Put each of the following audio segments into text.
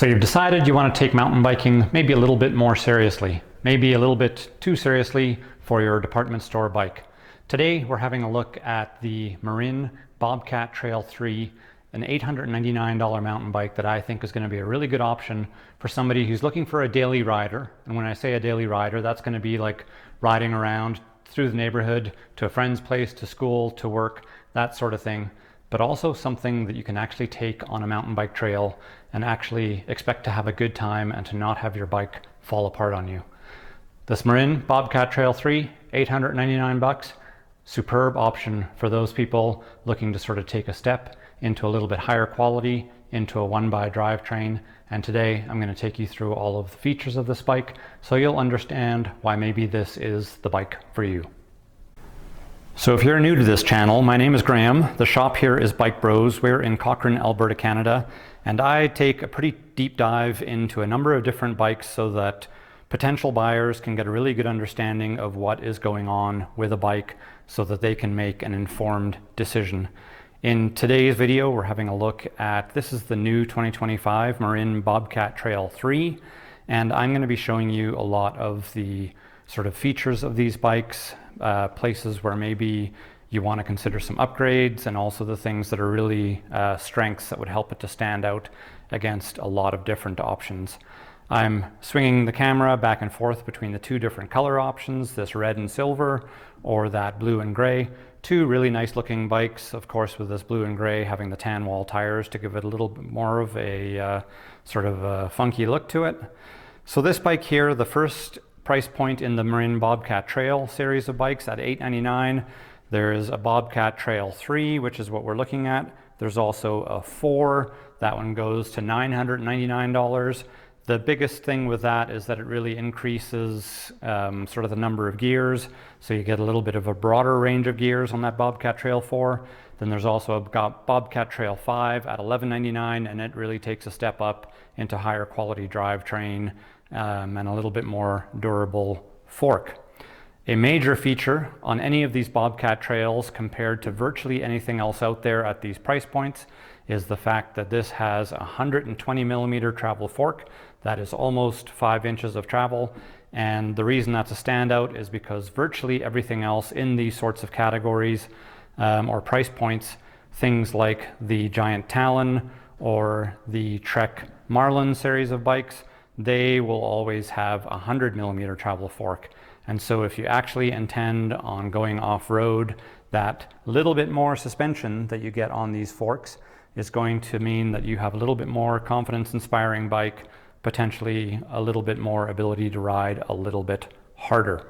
So you've decided you want to take mountain biking maybe a little bit more seriously, maybe a little bit too seriously for your department store bike. Today we're having a look at the Marin Bobcat Trail 3, an $899 mountain bike that I think is going to be a really good option for somebody who's looking for a daily rider. And when I say a daily rider, that's going to be like riding around through the neighborhood to a friend's place, to school, to work, that sort of thing. But also something that you can actually take on a mountain bike trail and actually expect to have a good time and to not have your bike fall apart on you. This Marin Bobcat Trail 3, $899, superb option for those people looking to sort of take a step into a little bit higher quality, into a 1x drivetrain. And today I'm going to take you through all of the features of this bike so you'll understand why maybe this is the bike for you. So if you're new to this channel, my name is Graham. The shop here is Bike Bros. We're in Cochrane, Alberta, Canada, and I take a pretty deep dive into a number of different bikes so that potential buyers can get a really good understanding of what is going on with a bike so that they can make an informed decision. In today's video, we're having a look at, this is the new 2025 Marin Bobcat Trail 3, and I'm going to be showing you a lot of the sort of features of these bikes, places where maybe you want to consider some upgrades, and also the things that are really strengths that would help it to stand out against a lot of different options. I'm swinging the camera back and forth between the two different color options, this red and silver or that blue and gray. Two really nice looking bikes, of course, with this blue and gray having the tan wall tires to give it a little bit more of a sort of a funky look to it. So this bike here, the first price point in the Marin Bobcat Trail series of bikes at $899. There is a Bobcat Trail 3, which is what we're looking at. There's also a 4. That one goes to $999. The biggest thing with that is that it really increases sort of the number of gears. So you get a little bit of a broader range of gears on that Bobcat Trail 4. Then there's also a Bobcat Trail 5 at $1199, and it really takes a step up into higher quality drivetrain and a little bit more durable fork. A major feature on any of these Bobcat trails compared to virtually anything else out there at these price points is the fact that this has a 120 millimeter travel fork. That is almost 5 inches of travel. And the reason that's a standout is because virtually everything else in these sorts of categories or price points, things like the Giant Talon or the Trek Marlin series of bikes, they will always have a 100 millimeter travel fork. And so if you actually intend on going off-road, that little bit more suspension that you get on these forks is going to mean that you have a little bit more confidence-inspiring bike, potentially a little bit more ability to ride a little bit harder.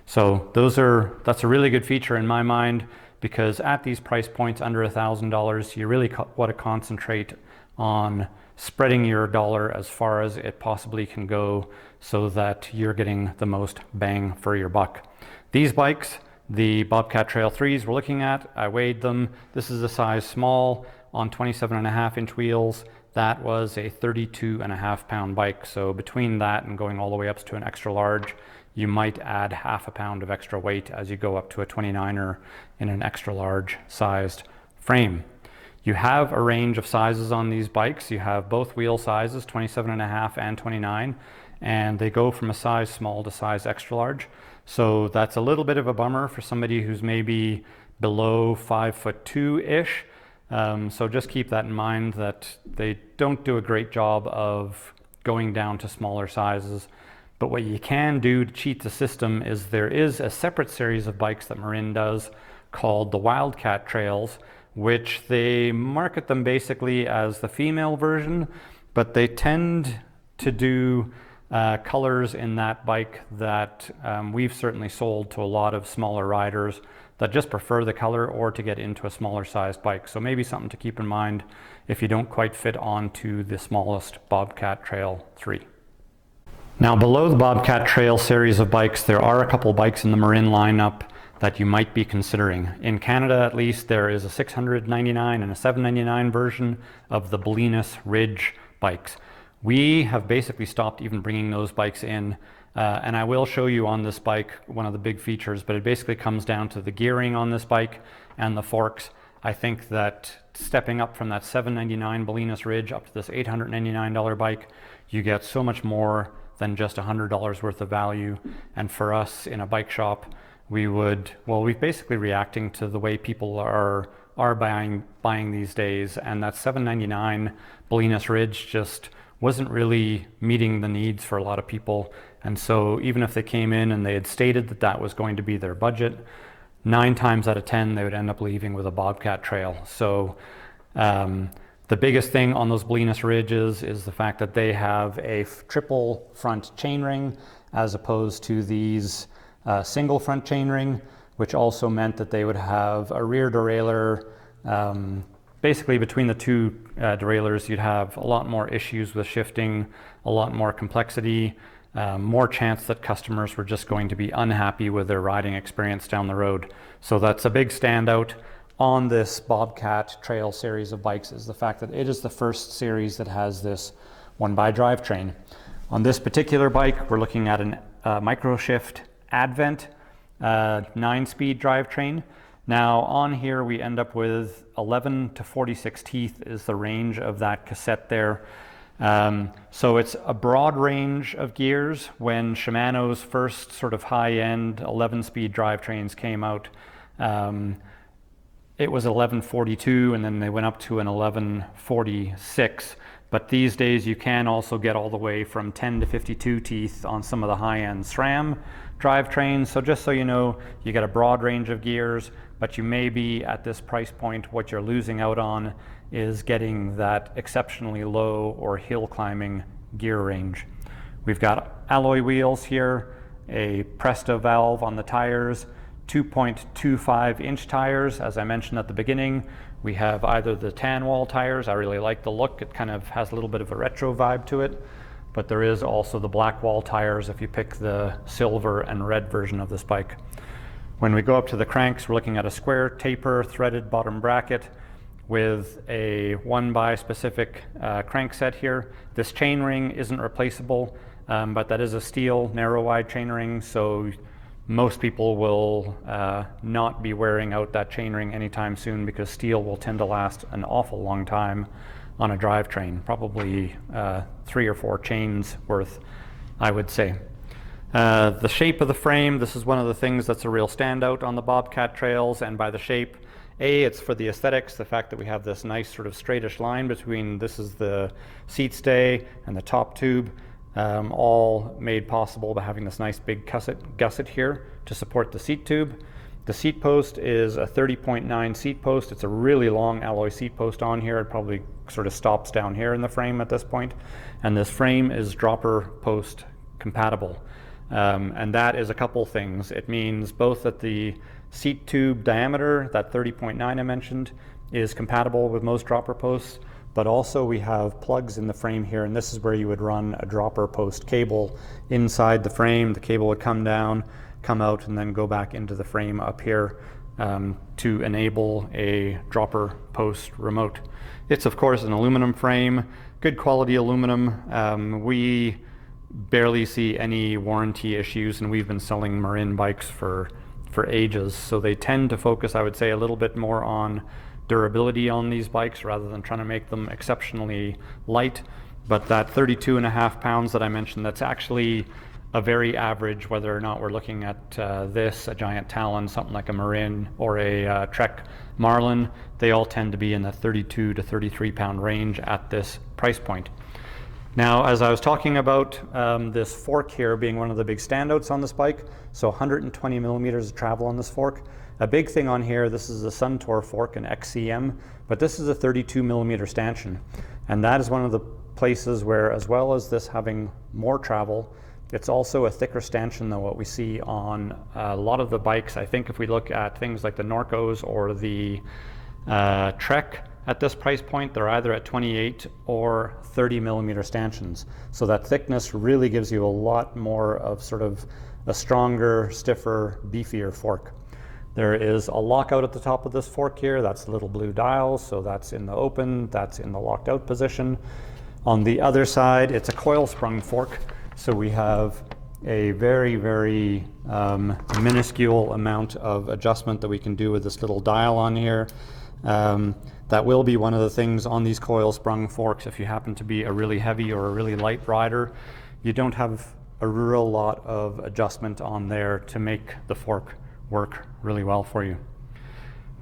So that's a really good feature in my mind, because at these price points under $1,000, you really want to concentrate on spreading your dollar as far as it possibly can go so that you're getting the most bang for your buck. These bikes, the Bobcat Trail 3s we're looking at, I weighed them. This is a size small on 27.5-inch wheels. That was a 32.5 pound bike. So between that and going all the way up to an extra large, you might add half a pound of extra weight as you go up to a 29er in an extra large sized frame. You have a range of sizes on these bikes. You have both wheel sizes, 27.5 and 29, and they go from a size small to size extra large. So that's a little bit of a bummer for somebody who's maybe below 5'2"-ish. So just keep that in mind, that they don't do a great job of going down to smaller sizes. But what you can do to cheat the system is there is a separate series of bikes that Marin does called the Wildcat Trails, which they market them basically as the female version, but they tend to do colors in that bike that we've certainly sold to a lot of smaller riders that just prefer the color or to get into a smaller sized bike. So maybe something to keep in mind if you don't quite fit onto the smallest Bobcat Trail 3. Now below the Bobcat Trail series of bikes, there are a couple bikes in the Marin lineup that you might be considering. In Canada, at least, there is a $699 and a $799 version of the Bolinas Ridge bikes. We have basically stopped even bringing those bikes in, and I will show you on this bike one of the big features, but it basically comes down to the gearing on this bike and the forks. I think that stepping up from that $799 Bolinas Ridge up to this $899 bike, you get so much more than just $100 worth of value. And for us in a bike shop, we're basically reacting to the way people are buying these days, and that $799 Bolinas Ridge just wasn't really meeting the needs for a lot of people. And so even if they came in and they had stated that that was going to be their budget, 9 times out of 10 they would end up leaving with a Bobcat Trail. So the biggest thing on those Bolinas Ridges is the fact that they have a triple front chainring as opposed to these single front chainring, which also meant that they would have a rear derailleur. Basically between the two derailleurs, you'd have a lot more issues with shifting, a lot more complexity, more chance that customers were just going to be unhappy with their riding experience down the road. So that's a big standout on this Bobcat Trail series of bikes, is the fact that it is the first series that has this 1x drivetrain. On this particular bike, we're looking at a Mircroshift Advent 9-speed drivetrain. Now on here we end up with 11 to 46 teeth is the range of that cassette there. So it's a broad range of gears. When Shimano's first sort of high-end 11-speed drivetrains came out, it was 1142, and then they went up to an 1146. But these days you can also get all the way from 10 to 52 teeth on some of the high-end SRAM drivetrains. So just so you know, you get a broad range of gears, but you may be at this price point, what you're losing out on is getting that exceptionally low or hill climbing gear range. We've got alloy wheels here, a Presto valve on the tires, 2.25 inch tires. As I mentioned at the beginning, we have either the tan wall tires. I really like the look. It kind of has a little bit of a retro vibe to it, but there is also the black wall tires if you pick the silver and red version of this bike. When we go up to the cranks, we're looking at a square taper threaded bottom bracket with a 1x specific crank set here. This chainring isn't replaceable, but that is a steel narrow wide chainring, so most people will not be wearing out that chainring anytime soon, because steel will tend to last an awful long time on a drivetrain, probably 3 or 4 chains worth, I would say. The shape of the frame, this is one of the things that's a real standout on the Bobcat Trails, and by the shape, it's for the aesthetics, the fact that we have this nice sort of straightish line between, this is the seat stay and the top tube, all made possible by having this nice big gusset here to support the seat tube. The seat post is a 30.9 seat post. It's a really long alloy seat post on here. It probably sort of stops down here in the frame at this point. And this frame is dropper post compatible. And that is a couple things. It means both that the seat tube diameter, that 30.9 I mentioned, is compatible with most dropper posts, but also we have plugs in the frame here, and this is where you would run a dropper post cable inside the frame. The cable would come down, come out, and then go back into the frame up here to enable a dropper post remote. It's of course an aluminum frame, good quality aluminum. We barely see any warranty issues, and we've been selling Marin bikes for ages, so they tend to focus, I would say, a little bit more on durability on these bikes rather than trying to make them exceptionally light. But that 32.5 pounds that I mentioned, that's actually a very average, whether or not we're looking at this, a Giant Talon, something like a Marin, or a Trek Marlin. They all tend to be in the 32 to 33 pound range at this price point. Now, as I was talking about this fork here being one of the big standouts on this bike, so 120 millimeters of travel on this fork. A big thing on here, this is a Suntour fork, an XCM, but this is a 32 millimeter stanchion. And that is one of the places where, as well as this having more travel, it's also a thicker stanchion than what we see on a lot of the bikes. I think if we look at things like the Norcos or the Trek, at this price point, they're either at 28 or 30 millimeter stanchions. So that thickness really gives you a lot more of sort of a stronger, stiffer, beefier fork. There is a lockout at the top of this fork here. That's the little blue dial, so that's in the open, that's in the locked out position. On the other side, it's a coil sprung fork. So we have a very, very minuscule amount of adjustment that we can do with this little dial on here. That will be one of the things on these coil sprung forks. If you happen to be a really heavy or a really light rider, you don't have a real lot of adjustment on there to make the fork work really well for you.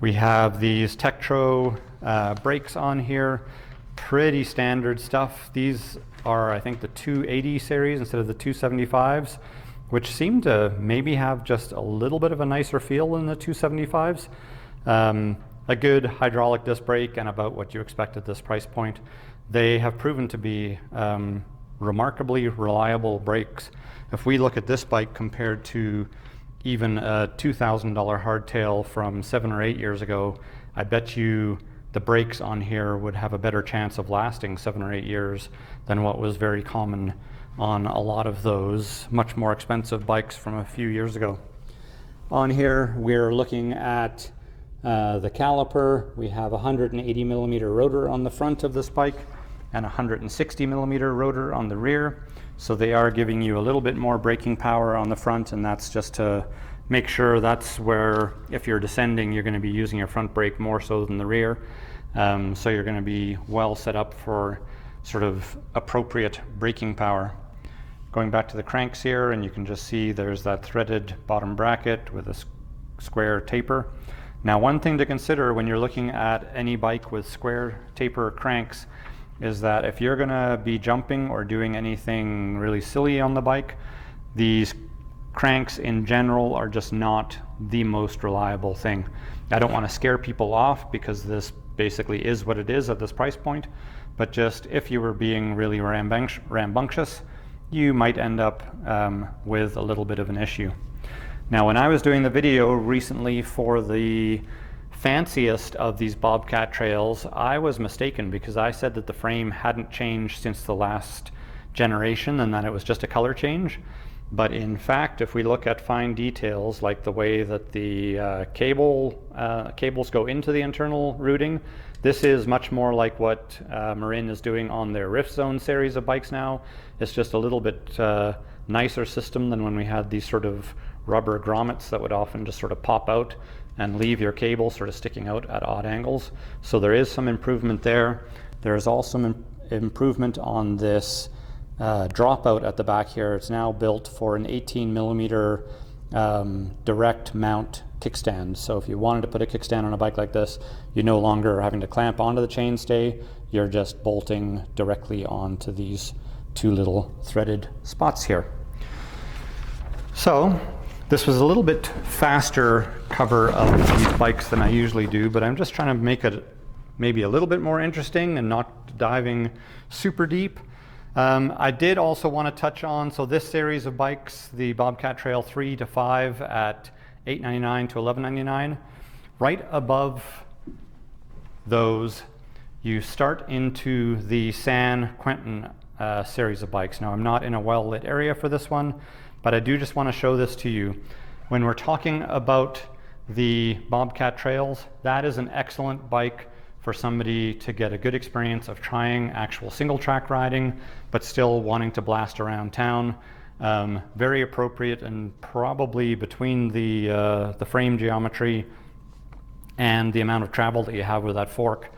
We have these Tektro brakes on here, pretty standard stuff. These are, I think, the 280 series instead of the 275s, which seem to maybe have just a little bit of a nicer feel than the 275s. A good hydraulic disc brake and about what you expect at this price point. They have proven to be remarkably reliable brakes. If we look at this bike compared to even a $2,000 hardtail from 7 or 8 years ago, I bet you the brakes on here would have a better chance of lasting 7 or 8 years than what was very common on a lot of those much more expensive bikes from a few years ago. On here, we're looking at the caliper. We have a 180 millimeter rotor on the front of this bike and a 160 millimeter rotor on the rear. So they are giving you a little bit more braking power on the front, and that's just to make sure that's where, if you're descending, you're going to be using your front brake more so than the rear. So you're going to be well set up for sort of appropriate braking power. Going back to the cranks here, and you can just see there's that threaded bottom bracket with a square taper. Now, one thing to consider when you're looking at any bike with square taper cranks is that if you're going to be jumping or doing anything really silly on the bike, these cranks in general are just not the most reliable thing. I don't want to scare people off because this basically is what it is at this price point, but just if you were being really rambunctious, you might end up with a little bit of an issue. Now, when I was doing the video recently for the fanciest of these Bobcat Trails, I was mistaken because I said that the frame hadn't changed since the last generation and that it was just a color change. But in fact, if we look at fine details like the way that the cables go into the internal routing, this is much more like what Marin is doing on their Rift Zone series of bikes now. It's just a little bit nicer system than when we had these sort of rubber grommets that would often just sort of pop out and leave your cable sort of sticking out at odd angles. So there is some improvement there. There's also improvement on this dropout at the back here. It's now built for an 18 millimeter direct mount kickstand. So if you wanted to put a kickstand on a bike like this, you no longer are having to clamp onto the chainstay. You're just bolting directly onto these two little threaded spots here. So this was a little bit faster cover of these bikes than I usually do, but I'm just trying to make it maybe a little bit more interesting and not diving super deep. I did also want to touch on, so this series of bikes, the Bobcat Trail 3 to 5 at $899 to $1199, right above those you start into the San Quentin series of bikes. Now, I'm not in a well-lit area for this one, but I do just want to show this to you. When we're talking about the Bobcat Trails, that is an excellent bike for somebody to get a good experience of trying actual single track riding, but still wanting to blast around town. Very appropriate, and probably between the frame geometry and the amount of travel that you have with that fork,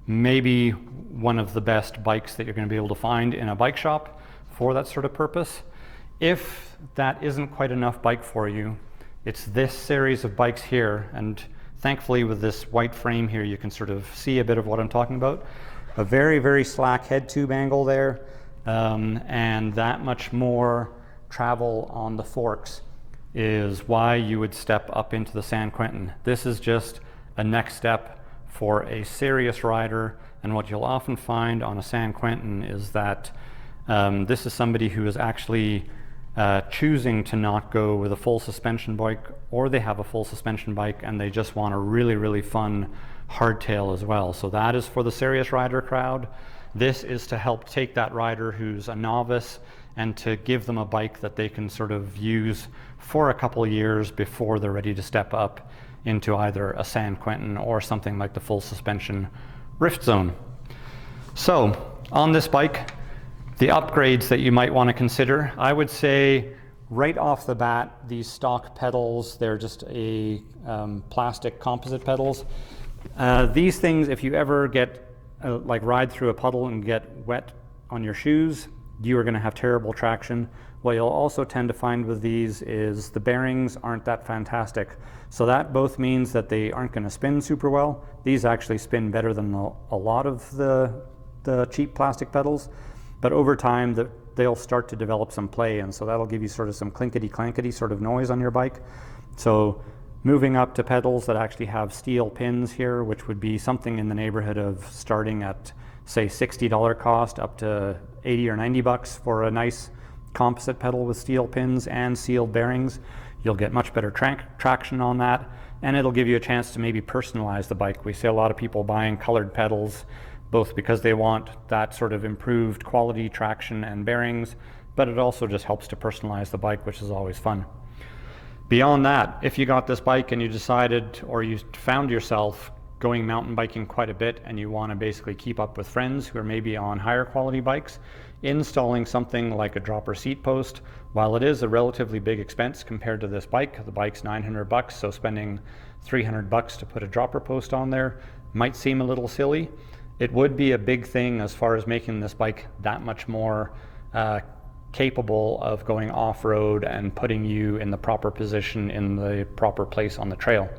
maybe one of the best bikes that you're going to be able to find in a bike shop for that sort of purpose. If that isn't quite enough bike for you, it's this series of bikes here, and thankfully with this white frame here you can sort of see a bit of what I'm talking about. A very, very slack head tube angle there, and that much more travel on the forks is why you would step up into the San Quentin. This is just a next step for a serious rider, and what you'll often find on a San Quentin is that this is somebody who is actually choosing to not go with a full suspension bike, or they have a full suspension bike and they just want a really, really fun hardtail as well. So that is for the serious rider crowd. This is to help take that rider who's a novice and to give them a bike that they can sort of use for a couple of years before they're ready to step up into either a San Quentin or something like the full suspension Rift Zone. So on this bike, the upgrades that you might want to consider, I would say right off the bat, these stock pedals, they're just a plastic composite pedals. These things, if you ever get like ride through a puddle and get wet on your shoes, you are going to have terrible traction. What you'll also tend to find with these is the bearings aren't that fantastic. So that both means that they aren't going to spin super well. These actually spin better than a lot of the cheap plastic pedals, but over time they'll start to develop some play, and so that'll give you sort of some clinkety clankety sort of noise on your bike. So moving up to pedals that actually have steel pins here, which would be something in the neighborhood of starting at say $60 cost up to 80 or 90 bucks for a nice composite pedal with steel pins and sealed bearings. You'll get much better traction on that, and it'll give you a chance to maybe personalize the bike. We see a lot of people buying colored pedals, both because they want that sort of improved quality traction and bearings, but it also just helps to personalize the bike, which is always fun. Beyond that, if you got this bike and you decided, or you found yourself going mountain biking quite a bit and you want to basically keep up with friends who are maybe on higher quality bikes, installing something like a dropper seat post, while it is a relatively big expense compared to this bike, the bike's 900 bucks, so spending 300 bucks to put a dropper post on there might seem a little silly. It would be a big thing as far as making this bike that much more capable of going off-road and putting you in the proper position in the proper place on the trail.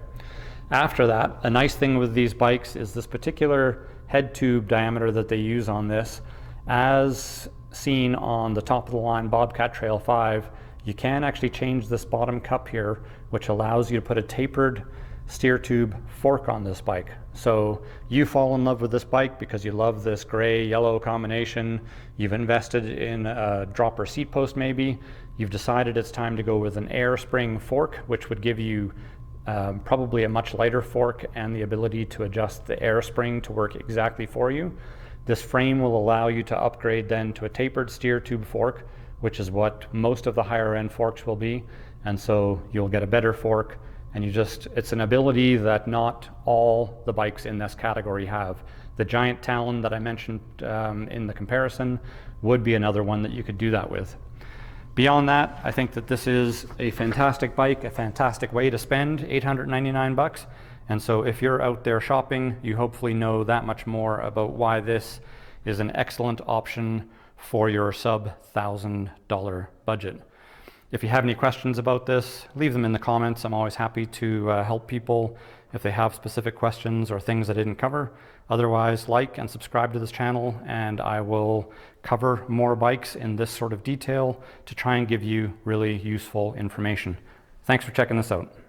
After that, a nice thing with these bikes is this particular head tube diameter that they use on this. As seen on the top of the line Bobcat Trail 5, you can actually change this bottom cup here, which allows you to put a tapered steer tube fork on this bike. So you fall in love with this bike because you love this gray yellow combination, you've invested in a dropper seat post maybe, you've decided it's time to go with an air spring fork, which would give you probably a much lighter fork and the ability to adjust the air spring to work exactly for you. This frame will allow you to upgrade then to a tapered steer tube fork, which is what most of the higher end forks will be, and so you'll get a better fork, and it's an ability that not all the bikes in this category have. The giant Talon that I mentioned in the comparison would be another one that you could do that with. Beyond that, I think that this is a fantastic bike, a fantastic way to spend 899 bucks. And so if you're out there shopping, you hopefully know that much more about why this is an excellent option for your sub $1,000 budget. If you have any questions about this, leave them in the comments. I'm always happy to help people if they have specific questions or things I didn't cover. Otherwise, like and subscribe to this channel, and I will cover more bikes in this sort of detail to try and give you really useful information. Thanks for checking this out.